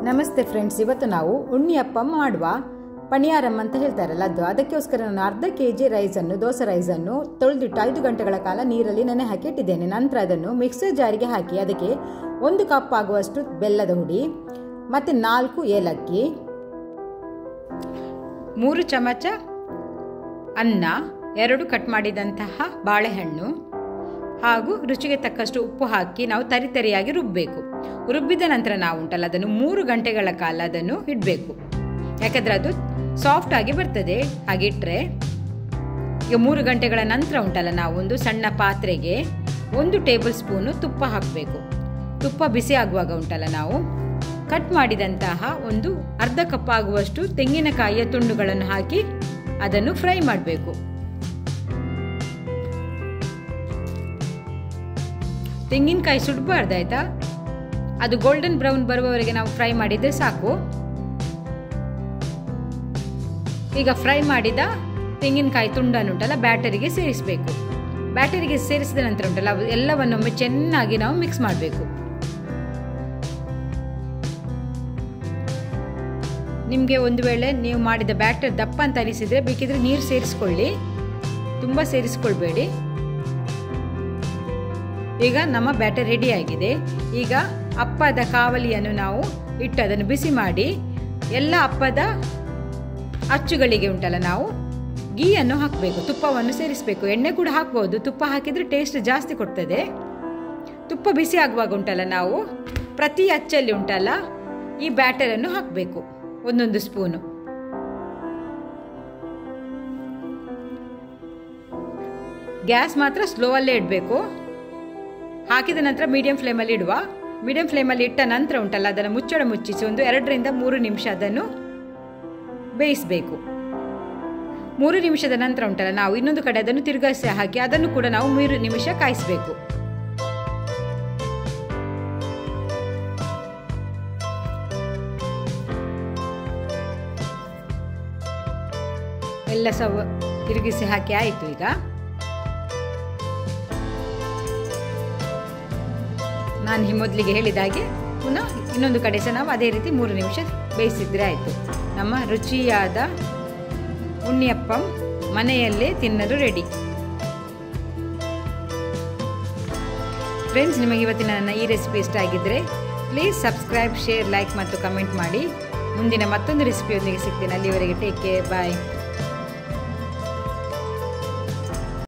ನಮಸ್ತೆ ಫ್ರೆಂಡ್ಸ್, ಇವತ್ತು ನಾವು ಉಣ್ಣಿಯಪ್ಪ ಮಾಡುವ ಪಣಿಯಾರಂ ಅಂತ ಹೇಳ್ತಾರಲ್ಲ ಅದಕ್ಕೋಸ್ಕರ ನಾನು ಅರ್ಧ ಕೆಜಿ ರೈಸನ್ನು ದೋಸೆ ರೈಸನ್ನು ತೊಳೆದಿಟ್ಟು 5 ಗಂಟೆಗಳ ಕಾಲ ನೀರಲ್ಲಿ ನೆನೆ ಹಾಕಿ ಇಟ್ಟಿದ್ದೇನೆ. ನಂತರ ಅದನ್ನು ಮಿಕ್ಸರ್ ಜಾರಿಗೆ ಹಾಕಿ ಅದಕ್ಕೆ 1 ಕಪ್ ಆಗುವಷ್ಟು ಬೆಲ್ಲದ ಹುಡಿ ಮತ್ತು 4 ಏಲಕ್ಕಿ, 3 ಚಮಚ ಅನ್ನ, 2 ಕಟ್ ಮಾಡಿದಂತಹ ಬಾಳೆಹಣ್ಣು ಹಾಗೂ ರುಚಿಗೆ ತಕ್ಕಷ್ಟು ಉಪ್ಪು ಹಾಕಿ ನಾವು ತರಿತರಿಯಾಗಿ ರುಬ್ಬಬೇಕು. ರುಬ್ಬಿದ ನಂತರ ನಾವು ಅದನ್ನು 3 ಗಂಟೆಗಳ ಕಾಲ ಅದನ್ನು ಇಡಬೇಕು. ಯಾಕಂದರೆ ಅದು ಸಾಫ್ಟ್ ಆಗಿ ಬರ್ತದೆ. ಹಾಗಿಟ್ಟರೆ ಈಗ 3 ಗಂಟೆಗಳ ನಂತರ ನಾವು ಒಂದು ಸಣ್ಣ ಪಾತ್ರೆಗೆ 1 ಟೇಬಲ್ ಸ್ಪೂನು ತುಪ್ಪ ಹಾಕಬೇಕು. ತುಪ್ಪ ಬಿಸಿ ಆಗುವಾಗ ನಾವು ಕಟ್ ಮಾಡಿದಂತಹ ಒಂದು ಅರ್ಧ ಕಪ್ ಆಗುವಷ್ಟು ತೆಂಗಿನಕಾಯಿಯ ತುಂಡುಗಳನ್ನು ಹಾಕಿ ಅದನ್ನು ಫ್ರೈ ಮಾಡಬೇಕು. ತೆಂಗಿನಕಾಯಿ ಸುಡಬಾರ್ದಾಯ್ತಾ, ಅದು ಗೋಲ್ಡನ್ ಬ್ರೌನ್ ಬರುವವರೆಗೆ ನಾವು ಫ್ರೈ ಮಾಡಿದರೆ ಸಾಕು. ಈಗ ಫ್ರೈ ಮಾಡಿದ ತೆಂಗಿನಕಾಯಿ ತುಂಡನ್ನು ಬ್ಯಾಟರಿಗೆ ಸೇರಿಸಬೇಕು. ಬ್ಯಾಟರಿಗೆ ಸೇರಿಸಿದ ನಂತರ ಎಲ್ಲವನ್ನೊಮ್ಮೆ ಚೆನ್ನಾಗಿ ನಾವು ಮಿಕ್ಸ್ ಮಾಡಬೇಕು. ನಿಮಗೆ ಒಂದು ವೇಳೆ ನೀವು ಮಾಡಿದ ಬ್ಯಾಟರ್ ದಪ್ಪ ಅಂತ ಅನಿಸಿದರೆ ಬೇಕಿದ್ರೆ ನೀರು ಸೇರಿಸ್ಕೊಳ್ಳಿ, ತುಂಬ ಸೇರಿಸ್ಕೊಳ್ಬೇಡಿ. ಈಗ ನಮ್ಮ ಬ್ಯಾಟರ್ ರೆಡಿ ಆಗಿದೆ. ಈಗ ಅಪ್ಪದ ಕಾವಲಿಯನ್ನು ನಾವು ಇಟ್ಟು ಅದನ್ನು ಬಿಸಿ ಮಾಡಿ ಎಲ್ಲ ಅಪ್ಪದ ಅಚ್ಚುಗಳಿಗೆ ನಾವು ಗೀಯನ್ನು ಹಾಕಬೇಕು, ತುಪ್ಪವನ್ನು ಸೇರಿಸಬೇಕು. ಎಣ್ಣೆ ಕೂಡ ಹಾಕ್ಬೋದು, ತುಪ್ಪ ಹಾಕಿದರೆ ಟೇಸ್ಟ್ ಜಾಸ್ತಿ ಕೊಡ್ತದೆ. ತುಪ್ಪ ಬಿಸಿ ಆಗುವಾಗ ನಾವು ಪ್ರತಿ ಅಚ್ಚಲ್ಲಿ ಈ ಬ್ಯಾಟರನ್ನು ಹಾಕಬೇಕು, 1 ಸ್ಪೂನು. ಗ್ಯಾಸ್ ಮಾತ್ರ ಸ್ಲೋವಲ್ಲೇ ಇಡಬೇಕು. ಹಾಕಿದ ನಂತರ ಮೀಡಿಯಂ ಫ್ಲೇಮಲ್ಲಿ ಇಡುವ. ಮೀಡಿಯಂ ಫ್ಲೇಮಲ್ಲಿ ಇಟ್ಟ ನಂತರ ಅದನ್ನು ಮುಚ್ಚಳ ಮುಚ್ಚಿಸಿ 2 ರಿಂದ 3 ನಿಮಿಷ ಅದನ್ನು ಬೇಯಿಸಬೇಕು. 3 ನಿಮಿಷದ ನಂತರ ನಾವು ಇನ್ನೊಂದು ಕಡೆ ಅದನ್ನು ತಿರುಗಿಸಿ ಹಾಕಿ ಅದನ್ನು ಕೂಡ ನಾವು 3 ನಿಮಿಷ ಕಾಯಿಸಬೇಕು. ಎಲ್ಲ ತಿರುಗಿಸಿ ಹಾಕಿ ಆಯಿತು. ಈಗ ನಾನು ಮೊದಲಿಗೆ ಹೇಳಿದ ಹಾಗೆ ಪುನಃ ಇನ್ನೊಂದು ಕಡೆ ಸಹ ನಾವು ಅದೇ ರೀತಿ 3 ನಿಮಿಷ ಬೇಯಿಸಿದ್ರೆ ಆಯಿತು. ನಮ್ಮ ರುಚಿಯಾದ ಉಣ್ಣಿಯಪ್ಪಂ ಮನೆಯಲ್ಲೇ ತಿನ್ನಲು ರೆಡಿ. ಫ್ರೆಂಡ್ಸ್, ನಿಮಗೆ ಇವತ್ತಿನ ನನ್ನ ಈ ರೆಸಿಪಿ ಇಷ್ಟ ಆಗಿದ್ದರೆ ಪ್ಲೀಸ್ ಸಬ್ಸ್ಕ್ರೈಬ್, ಶೇರ್, ಲೈಕ್ ಮತ್ತು ಕಮೆಂಟ್ ಮಾಡಿ. ಮುಂದಿನ ಮತ್ತೊಂದು ರೆಸಿಪಿಯೊಂದಿಗೆ ಸಿಗ್ತೀನಿ. ಅಲ್ಲಿವರೆಗೆ ಟೇಕ್ ಕೇರ್, ಬಾಯ್.